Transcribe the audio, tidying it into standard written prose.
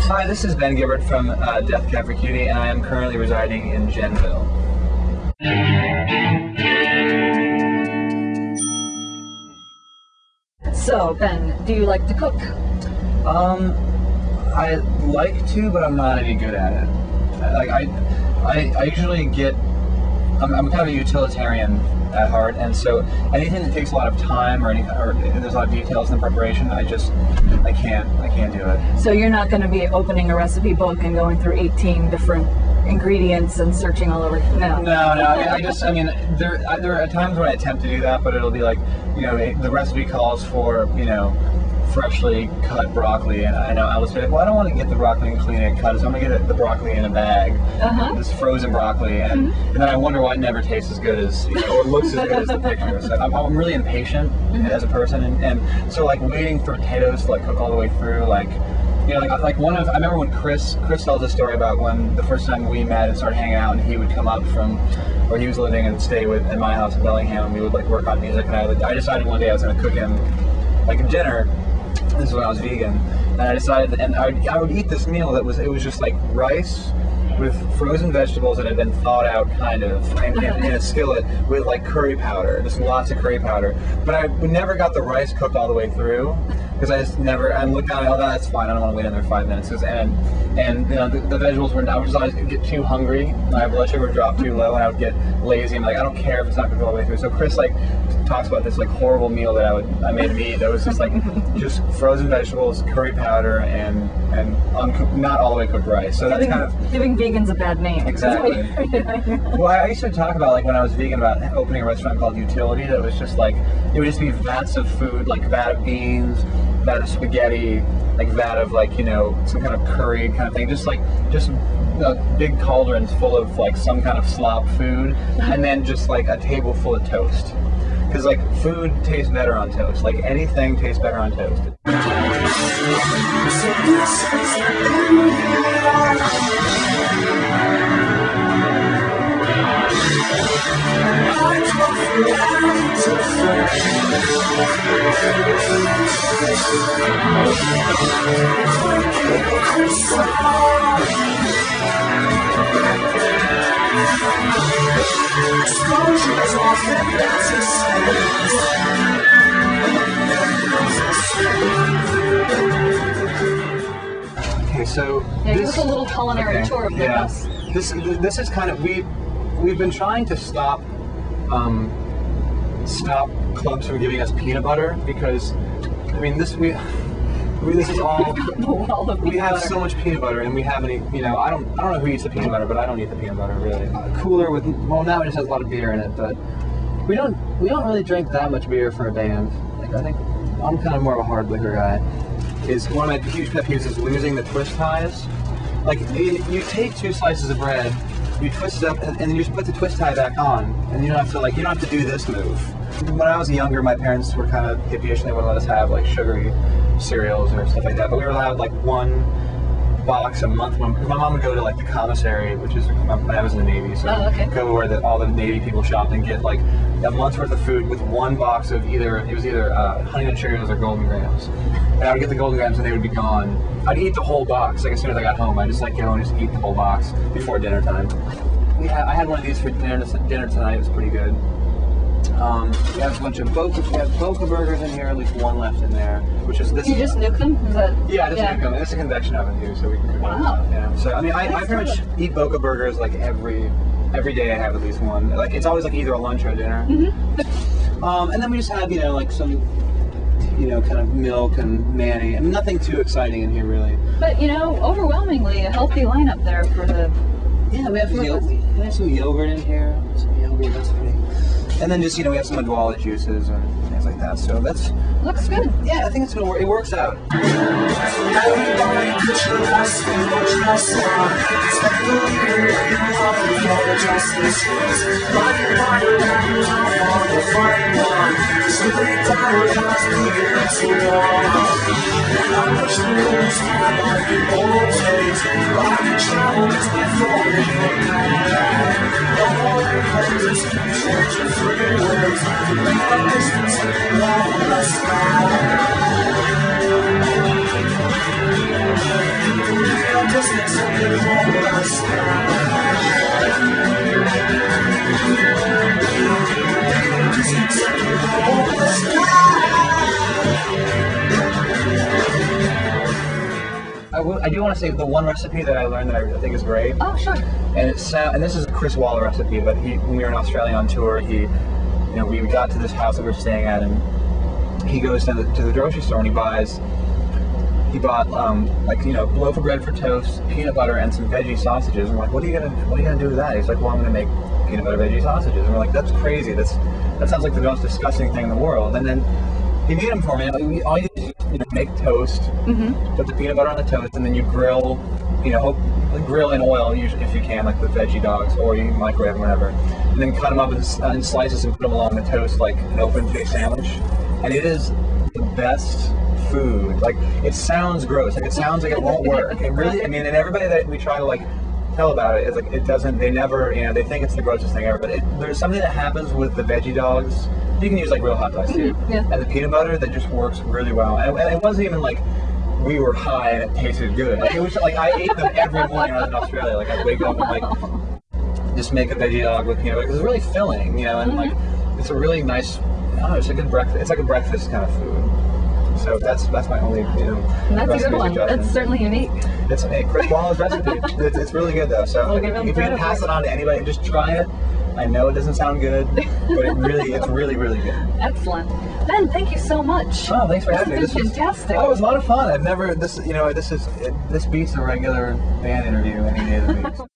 Hi, this is Ben Gibbard from Death Cab for Cutie, and I am currently residing in Genville. So, Ben, do you like to cook? I like to, but I'm not any good at it. I usually get, I'm kind of a utilitarian at heart, and so anything that takes a lot of time or there's a lot of details in the preparation, I can't do it. So you're not going to be opening a recipe book and going through 18 different ingredients and searching all over? No. No. I mean, there are times when I attempt to do that, but it'll be like, the recipe calls for, freshly cut broccoli, and I was like, well, I don't want to get the broccoli and clean it and cut it, so I'm going to get the broccoli in a bag, this frozen broccoli, and then I wonder why it never tastes as good as, or looks as good as the picture. So I'm really impatient as a person, and so like waiting for potatoes to like cook all the way through, I remember when Chris tells a story about when the first time we met and started hanging out, and he would come up from where he was living and stay at my house in Bellingham, and we would like work on music, and I decided one day I was going to cook him like a dinner. This is when I was vegan, and I decided, and I would eat this meal it was just like rice with frozen vegetables that had been thawed out, kind of, in a skillet with like curry powder, just lots of curry powder. But I never got the rice cooked all the way through, because I just never. I'm looking at it, oh, that's fine. I don't want to wait another 5 minutes. And the vegetables were. I would just always get too hungry. My blood sugar would drop too low, and I would get lazy. I'm like, I don't care if it's not cooked all the way through. So Chris talks about this like horrible meal that I made me eat. That was just like just frozen vegetables, curry powder, and not all the way cooked rice. So that's kind of giving vegans a bad name. Exactly. Well, I used to talk about like when I was vegan about opening a restaurant called Utility. That was just like it would just be vats of food, like vat of beans, vat of spaghetti, like vat of like some kind of curry kind of thing. Just big cauldrons full of like some kind of slop food, and then just like a table full of toast. Because like food tastes better on toast. Like anything tastes better on toast. Okay, so give us a little culinary tour of the house. This is kind of we've been trying to stop clubs from giving us peanut butter, because I mean this is all we have so much peanut butter, and we haven't I don't know who eats the peanut butter, but I don't eat the peanut butter really. Cooler with now it just has a lot of beer in it, but we don't really drink that much beer for a band. Like I think I'm kind of more of a hard liquor guy. Is one of my huge pet peeves is losing the twist ties. Like you take 2 slices of bread, you twist it up, and then you just put the twist tie back on, and you don't have to do this move. When I was younger, my parents were kind of hippie-ish, and they wouldn't let us have like sugary cereals or stuff like that. But we were allowed like 1 box a month. My mom would go to like the commissary, which is when I was in the Navy, so go where all the Navy people shopped and get like a month's worth of food with 1 box of either Honey Nut Cheerios or Golden Grahams. And I would get the Golden Grahams and they would be gone. I'd eat the whole box. Like as soon as I got home, I'd just like go and just eat the whole box before dinner time. I had one of these for dinner tonight. It was pretty good. We have a bunch of Boca burgers in here, at least 1 left in there, which is this. You just nuke them? Yeah, just nuke them. It's a convection oven too, so we can cook them. Yeah. So I mean, I pretty much eat Boca burgers like every day. I have at least one. Like it's always like either a lunch or a dinner. And then we just have like some kind of milk and mayonnaise. I mean, nothing too exciting in here really. But overwhelmingly a healthy lineup there for the. Yeah, we have some yogurt in here. Some yogurt, that's pretty. And then just, we have some Adwala juices and things like that. So that's... Looks good. Yeah, I think it's going to work. It works out. I do want to say the one recipe that I learned that I think is great. Oh, sure. And and this is a Chris Waller recipe, but when we were in Australia on tour, we got to this house that we were staying at, and he goes to the grocery store and he bought a loaf of bread for toast, peanut butter, and some veggie sausages. And we're like, what are you gonna do with that? He's like, well, I'm gonna make peanut butter veggie sausages. And we're like, that's crazy. That sounds like the most disgusting thing in the world. And then he made them for me. All you do is make toast, put the peanut butter on the toast, and then you grill, grill in oil usually if you can, like with veggie dogs, or you can microwave them, whatever. And then cut them up in slices and put them along the toast like an open faced sandwich. And it is the best food. Like, it sounds gross. Like, it sounds like it won't work. It really, and everybody that we try to tell about it is like, it doesn't. They never, they think it's the grossest thing ever. But there's something that happens with the veggie dogs. You can use real hot dogs too, and the peanut butter that just works really well. And it wasn't even like we were high and it tasted good. Like, it was like I ate them every morning when I was in Australia. Like, I'd wake up and just make a veggie dog with peanut butter. It was really filling, and it's a really nice. I don't know. It's a good breakfast. It's like a breakfast kind of food. So that's my only And that's a good one. Suggestion. That's certainly unique. It's a Chris Waller's recipe. It's really good though. So we'll give him if you can pass it on to anybody, just try it. I know it doesn't sound good, but it's really, really good. Excellent. Ben, thank you so much. Oh, thanks for having me. This was fantastic. It was a lot of fun. This beats a regular band interview any day of the week.